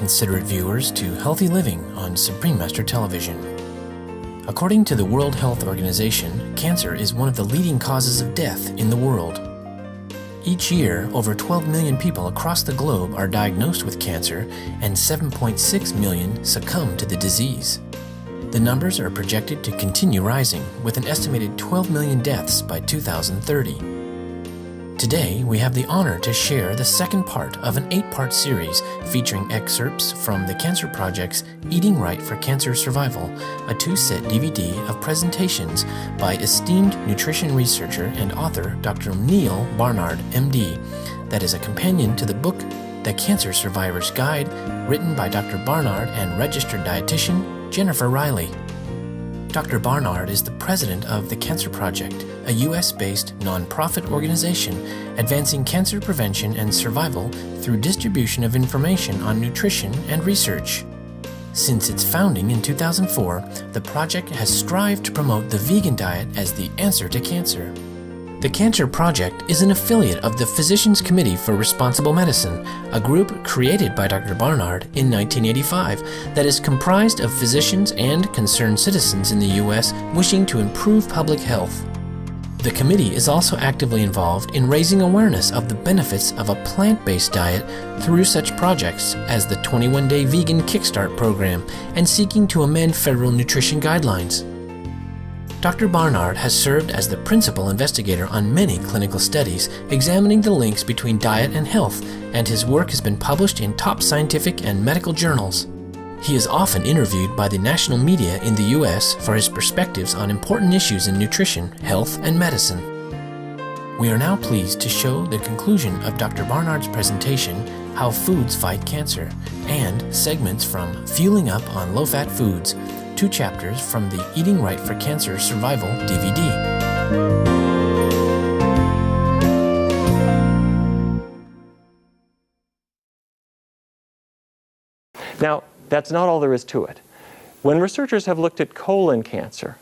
considerate viewers to Healthy Living on Supreme Master Television. According to the World Health Organization, cancer is one of the leading causes of death in the world. Each year, over 12 million people across the globe are diagnosed with cancer, and 7.6 million succumb to the disease. The numbers are projected to continue rising, with an estimated 12 million deaths by 2030. Today, we have the honor to share the second part of an 8-part series featuring excerpts from the Cancer Project's Eating Right for Cancer Survival, a 2-set DVD of presentations by esteemed nutrition researcher and author Dr. Neil Barnard, MD, that is a companion to the book The Cancer Survivor's Guide, written by Dr. Barnard and registered dietitian Jennifer Riley. Dr. Barnard is the president of the Cancer Project, a U.S.-based nonprofit organization advancing cancer prevention and survival through distribution of information on nutrition and research. Since its founding in 2004, the project has strived to promote the vegan diet as the answer to cancer. The Cancer Project is an affiliate of the Physicians Committee for Responsible Medicine, a group created by Dr. Barnard in 1985 that is comprised of physicians and concerned citizens in the U.S. wishing to improve public health. The committee is also actively involved in raising awareness of the benefits of a plant-based diet through such projects as the 21-Day Vegan Kickstart program and seeking to amend federal nutrition guidelines. Dr. Barnard has served as the principal investigator on many clinical studies examining the links between diet and health, and his work has been published in top scientific and medical journals. He is often interviewed by the national media in the U.S. for his perspectives on important issues in nutrition, health, and medicine. We are now pleased to show the conclusion of Dr. Barnard's presentation, How Foods Fight Cancer, and segments from Fueling Up on Low-Fat Foods, 2 chapters from the Eating Right for Cancer Survival DVD. Now, that's not all there is to it. When researchers have looked at colon cancer,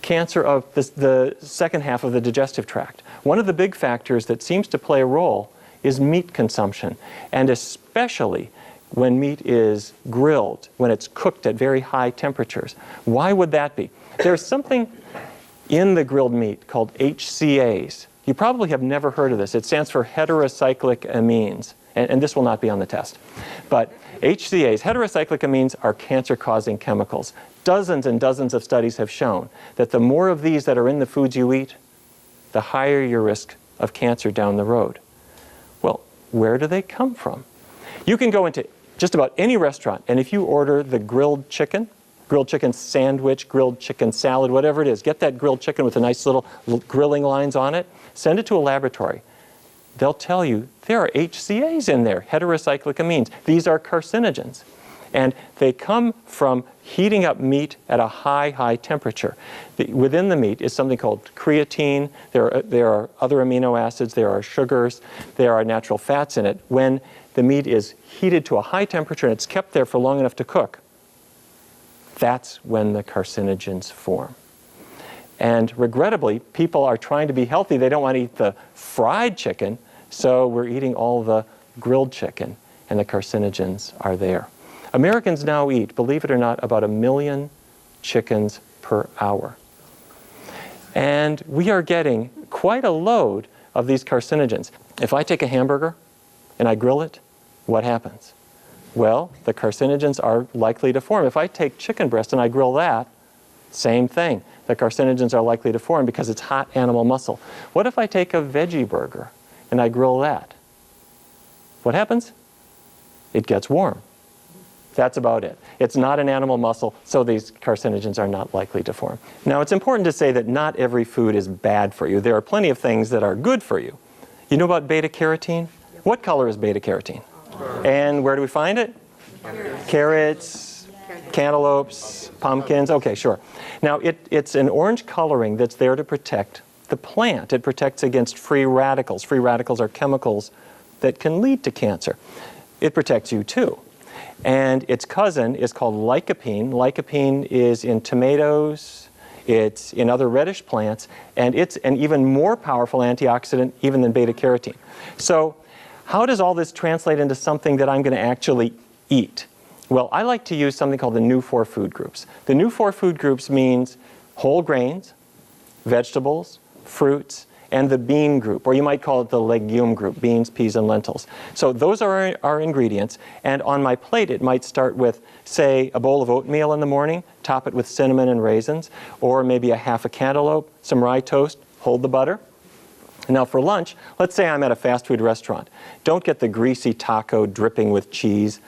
cancer of the second half of the digestive tract, one of the big factors that seems to play a role is meat consumption, and especially when meat is grilled, when it's cooked at very high temperatures. Why would that be? There's something in the grilled meat called HCAs. You probably have never heard of this. It stands for heterocyclic amines, and this will not be on the test. But HCAs, heterocyclic amines, are cancer-causing chemicals. Dozens and dozens of studies have shown that the more of these that are in the foods you eat, the higher your risk of cancer down the road. Well, where do they come from? You can go into just about any restaurant, and if you order the grilled chicken sandwich, grilled chicken salad, whatever it is, get that grilled chicken with the nice little grilling lines on it, send it to a laboratory. They'll tell you there are HCAs in there, heterocyclic amines. These are carcinogens. And they come from heating up meat at a high temperature. Within the meat is something called creatine. There are other amino acids. There are sugars. There are natural fats in it. When the meat is heated to a high temperature and it's kept there for long enough to cook, that's when the carcinogens form. And regrettably, people are trying to be healthy. They don't want to eat the fried chicken, so we're eating all the grilled chicken, and the carcinogens are there. Americans now eat, believe it or not, about 1 million chickens per hour. And we are getting quite a load of these carcinogens. If I take a hamburger and I grill it, what happens? Well, the carcinogens are likely to form. If I take chicken breast and I grill that, same thing. The carcinogens are likely to form because it's hot animal muscle. What if I take a veggie burger and I grill that? What happens? It gets warm. That's about it. It's not an animal muscle, so these carcinogens are not likely to form. Now, it's important to say that not every food is bad for you. There are plenty of things that are good for you. You know about beta-carotene? Yep. What color is beta-carotene? And where do we find it? Carrots, cantaloupes, pumpkins. Okay, sure. Now, it's an orange coloring that's there to protect the plant. It protects against free radicals. Free radicals are chemicals that can lead to cancer. It protects you too. And its cousin is called lycopene. Lycopene is in tomatoes, it's in other reddish plants, and it's an even more powerful antioxidant even than beta-carotene. So how does all this translate into something that I'm going to actually eat? Well, I like to use something called the new 4 food groups. The new 4 food groups means whole grains, vegetables, fruits, and the bean group, or you might call it the legume group, beans, peas, and lentils. So those are our ingredients, and on my plate it might start with, say, a bowl of oatmeal in the morning, top it with cinnamon and raisins, or maybe a half a cantaloupe, some rye toast, hold the butter. Now for lunch, let's say I'm at a fast food restaurant. Don't get the greasy taco dripping with cheese.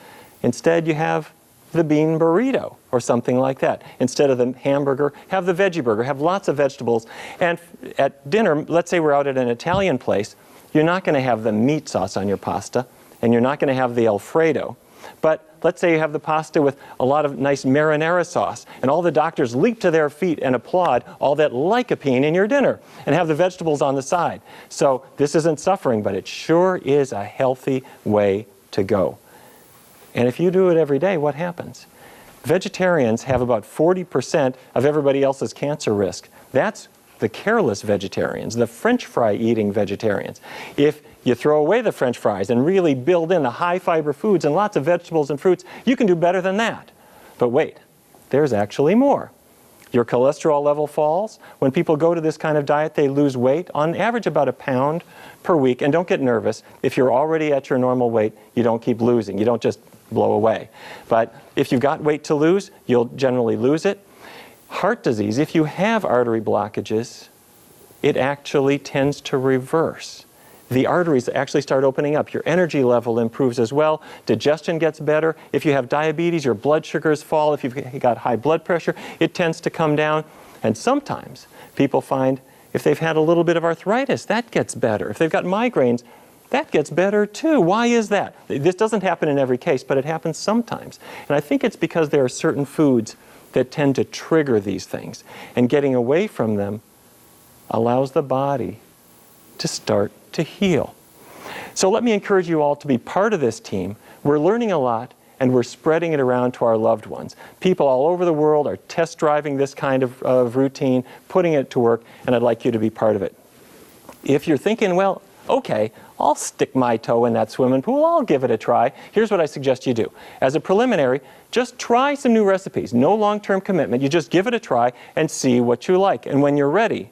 Instead, you have the bean burrito or something like that. Instead of the hamburger, have the veggie burger. Have lots of vegetables. And at dinner, let's say we're out at an Italian place, you're not going to have the meat sauce on your pasta, and you're not going to have the Alfredo. But let's say you have the pasta with a lot of nice marinara sauce, and all the doctors leap to their feet and applaud all that lycopene in your dinner, and have the vegetables on the side. So this isn't suffering, but it sure is a healthy way to go. And if you do it every day, what happens? Vegetarians have about 40% of everybody else's cancer risk. That's the careless vegetarians, the French fry eating vegetarians. If you throw away the French fries and really build in the high fiber foods and lots of vegetables and fruits, you can do better than that. But wait, there's actually more. Your cholesterol level falls. When people go to this kind of diet, they lose weight, on average about 1 pound per week. And don't get nervous. If you're already at your normal weight, you don't keep losing. You don't just blow away. But if you've got weight to lose, you'll generally lose it. Heart disease, if you have artery blockages, it actually tends to reverse. The arteries actually start opening up. Your energy level improves as well. Digestion gets better. If you have diabetes, your blood sugars fall. If you've got high blood pressure, it tends to come down. And sometimes people find if they've had a little bit of arthritis, that gets better. If they've got migraines, that gets better too. Why is that? This doesn't happen in every case, but it happens sometimes. And I think it's because there are certain foods that tend to trigger these things. And getting away from them allows the body to start to heal. So let me encourage you all to be part of this team. We're learning a lot, and we're spreading it around to our loved ones. People all over the world are test driving this kind of routine, putting it to work, and I'd like you to be part of it. If you're thinking, well, okay, I'll stick my toe in that swimming pool, I'll give it a try, here's what I suggest you do. As a preliminary, just try some new recipes. No long-term commitment. You just give it a try and see what you like. And when you're ready,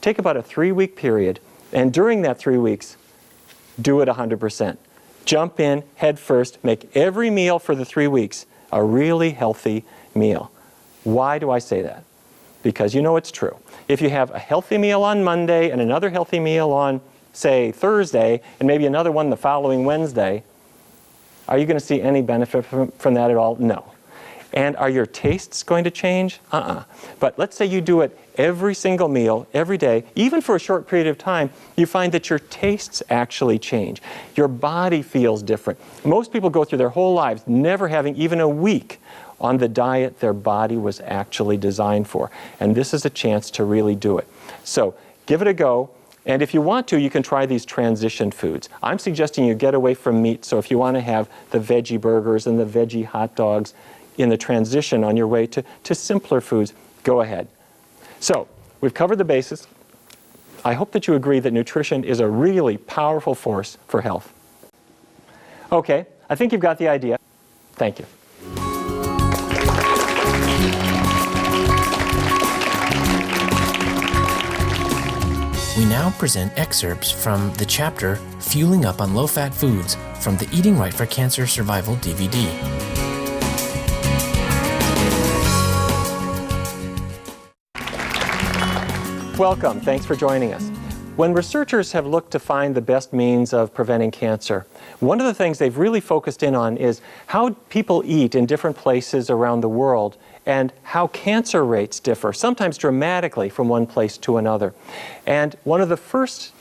take about a 3-week period, and during that 3 weeks, do it 100%. Jump in, head first, make every meal for the 3 weeks a really healthy meal. Why do I say that? Because you know it's true. If you have a healthy meal on Monday and another healthy meal on, say, Thursday, and maybe another one the following Wednesday, are you going to see any benefit from that at all? No. And are your tastes going to change? But let's say you do it every single meal, every day, even for a short period of time, you find that your tastes actually change. Your body feels different. Most people go through their whole lives never having even a week on the diet their body was actually designed for. And this is a chance to really do it. So give it a go. And if you want to, you can try these transition foods. I'm suggesting you get away from meat. So if you want to have the veggie burgers and the veggie hot dogs in the transition on your way to simpler foods, go ahead. So we've covered the basis. I hope that you agree that nutrition is a really powerful force for health. Okay, I think you've got the idea. Thank you. We now present excerpts from the chapter Fueling Up on Low-Fat Foods from the Eating Right for Cancer Survival DVD. Welcome. Thanks for joining us. When researchers have looked to find the best means of preventing cancer, one of the things they've really focused in on is how people eat in different places around the world and how cancer rates differ, sometimes dramatically from one place to another. And one of the first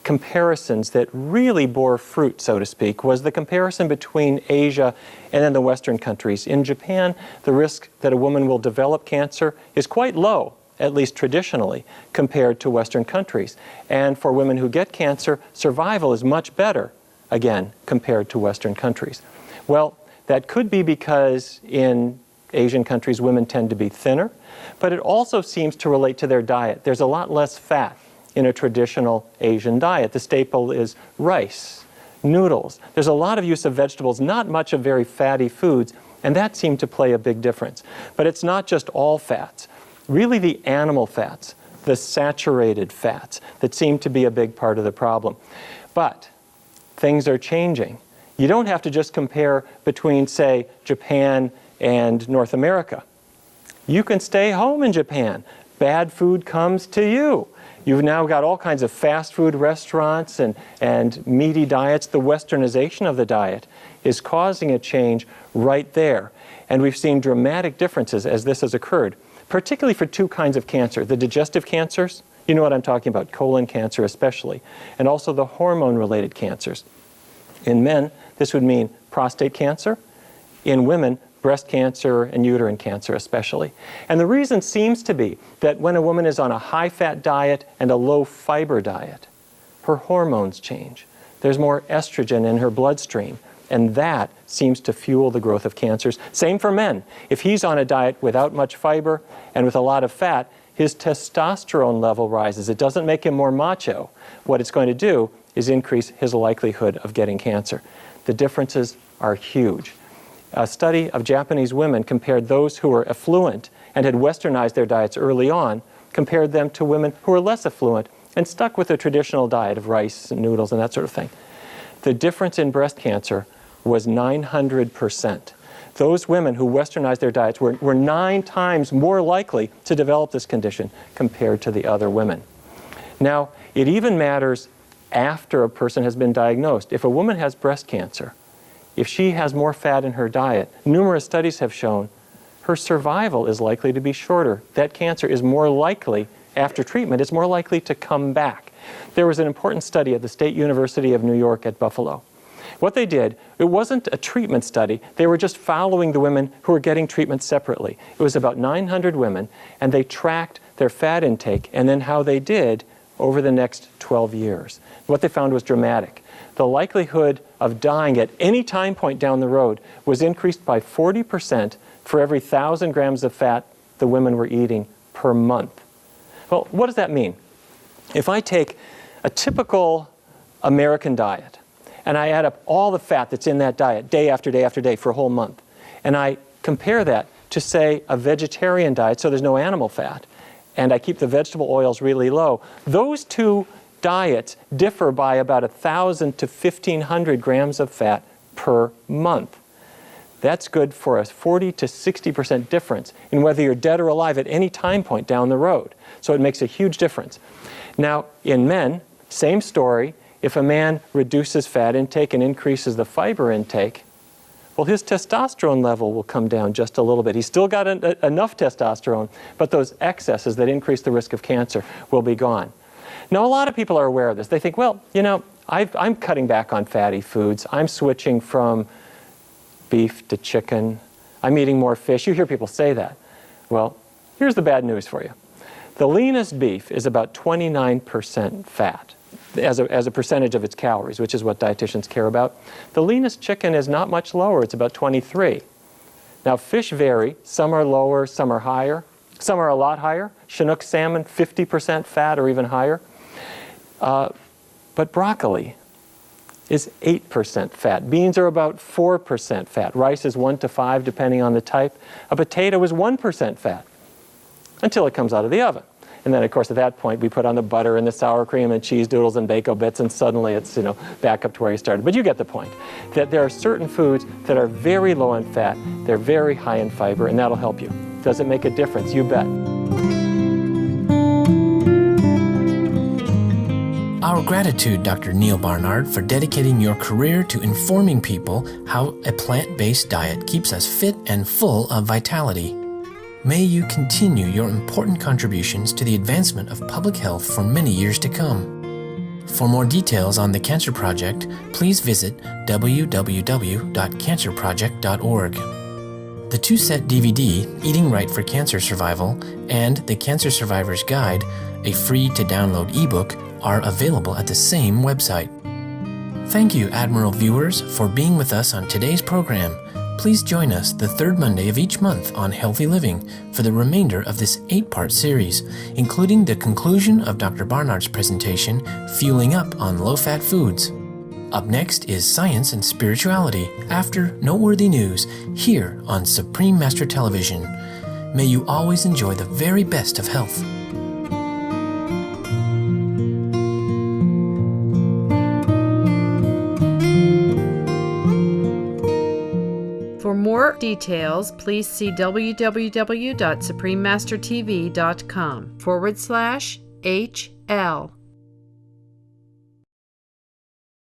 comparisons that really bore fruit, so to speak, was the comparison between Asia and then the Western countries. In Japan, the risk that a woman will develop cancer is quite low, at least traditionally, compared to Western countries. And for women who get cancer, survival is much better, again, compared to Western countries. Well, that could be because in Asian countries, women tend to be thinner, but it also seems to relate to their diet. There's a lot less fat in a traditional Asian diet. The staple is rice, noodles. There's a lot of use of vegetables, not much of very fatty foods, And that seemed to play a big difference. But it's not just all fats. Really the animal fats, the saturated fats, that seem to be a big part of the problem. But things are changing. You don't have to just compare between, say, Japan and North America. You can stay home in Japan. Bad food comes to you. You've now got all kinds of fast food restaurants and meaty diets. The westernization of the diet is causing a change right there. And we've seen dramatic differences as this has occurred, particularly for two kinds of cancer. The digestive cancers, you know what I'm talking about, colon cancer especially, and also the hormone-related cancers. In men, this would mean prostate cancer. In women, breast cancer and uterine cancer especially. And the reason seems to be that when a woman is on a high-fat diet and a low-fiber diet, her hormones change. There's more estrogen in her bloodstream, and that seems to fuel the growth of cancers. Same for men. If he's on a diet without much fiber and with a lot of fat, his testosterone level rises. It doesn't make him more macho. What it's going to do is increase his likelihood of getting cancer. The differences are huge. A study of Japanese women compared those who were affluent and had westernized their diets early on, compared them to women who were less affluent and stuck with a traditional diet of rice and noodles and that sort of thing. The difference in breast cancer was 900%. Those women who westernized their diets were 9 times more likely to develop this condition compared to the other women. Now, it even matters after a person has been diagnosed. If a woman has breast cancer, if she has more fat in her diet, numerous studies have shown her survival is likely to be shorter. That cancer is more likely, after treatment, it's more likely to come back. There was an important study at the State University of New York at Buffalo. What they did, it wasn't a treatment study. They were just following the women who were getting treatment separately. It was about 900 women, and they tracked their fat intake and then how they did over the next 12 years. What they found was dramatic. The likelihood of dying at any time point down the road was increased by 40% for every 1,000 grams of fat the women were eating per month. Well, what does that mean? If I take a typical American diet and I add up all the fat that's in that diet day after day after day for a whole month, and I compare that to, say, a vegetarian diet, so there's no animal fat, and I keep the vegetable oils really low, those two diets differ by about 1,000 to 1,500 grams of fat per month. That's good for a 40 to 60% difference in whether you're dead or alive at any time point down the road. So it makes a huge difference. Now, in men, same story. If a man reduces fat intake and increases the fiber intake, well, his testosterone level will come down just a little bit. He's still got enough testosterone, but those excesses that increase the risk of cancer will be gone. Now, a lot of people are aware of this. They think, well, you know, I'm cutting back on fatty foods. I'm switching from beef to chicken. I'm eating more fish. You hear people say that. Well, here's the bad news for you. The leanest beef is about 29% fat as a percentage of its calories, which is what dietitians care about. The leanest chicken is not much lower. It's about 23. Now, fish vary. Some are lower, some are higher. Some are a lot higher. Chinook salmon, 50% fat or even higher. But broccoli is 8% fat. Beans are about 4% fat. Rice is 1 to 5 depending on the type. A potato is 1% fat until it comes out of the oven. And then, of course, at that point, we put on the butter and the sour cream and cheese doodles and bacon bits, and suddenly it's, back up to where you started. But you get the point, that there are certain foods that are very low in fat, they're very high in fiber, and that'll help you. Does it make a difference? You bet. Our gratitude, Dr. Neil Barnard, for dedicating your career to informing people how a plant-based diet keeps us fit and full of vitality. May you continue your important contributions to the advancement of public health for many years to come. For more details on the Cancer Project, please visit www.cancerproject.org. The 2-set DVD, Eating Right for Cancer Survival, and The Cancer Survivor's Guide, a free-to-download ebook, are available at the same website. Thank you, Admiral viewers, for being with us on today's program. Please join us the third Monday of each month on Healthy Living for the remainder of this 8-part series, including the conclusion of Dr. Barnard's presentation, Fueling Up on Low-Fat Foods. Up next is Science and Spirituality after Noteworthy News here on Supreme Master Television. May you always enjoy the very best of health. For more details, please see www.suprememastertv.com/HL.